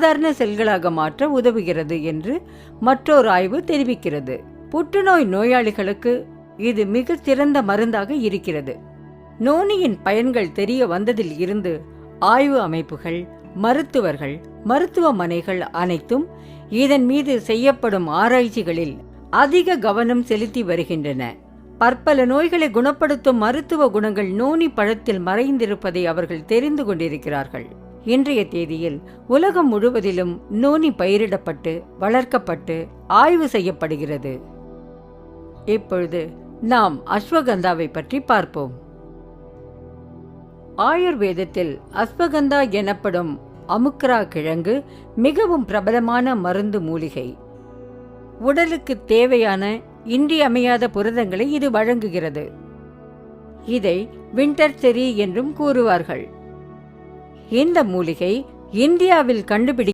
சாதாரண செல்களாக மாற்ற உதவுகிறது என்று மற்றொரு ஆய்வு தெரிவிக்கிறது. புற்றுநோய் நோயாளிகளுக்கு இது மிக சிறந்த மருந்தாக இருக்கிறது. நோனியின் பயன்கள் தெரிய வந்ததில் இருந்து ஆய்வு அமைப்புகள், மருத்துவர்கள், மருத்துவமனைகள் அனைத்தும் இதன் மீது செய்யப்படும் ஆராய்ச்சிகளில் அதிக கவனம் செலுத்தி வருகின்றன. பற்பல நோய்களை குணப்படுத்தும் மருத்துவ குணங்கள் நோனி பழத்தில் மறைந்திருப்பதை அவர்கள் தெரிந்து கொண்டிருக்கிறார்கள். இன்றைய தேதியில் உலகம் முழுவதிலும் நோனி பயிரிடப்பட்டு வளர்க்கப்பட்டு ஆய்வு செய்யப்படுகிறது. இப்பொழுது நாம் அஸ்வகந்தாவை பற்றி பார்ப்போம். ஆயுர்வேதத்தில் அஸ்வகந்தா எனப்படும் அமுக்ரா கிழங்கு மிகவும் பிரபலமான மருந்து மூலிகை. உடலுக்கு தேவையான இன்றியமையாத புரதங்களை இது வழங்குகிறது. இதை வின்டர் செரி என்றும் கூறுவார்கள். இந்த மூலிகை இந்தியாவில் கண்டுபிடி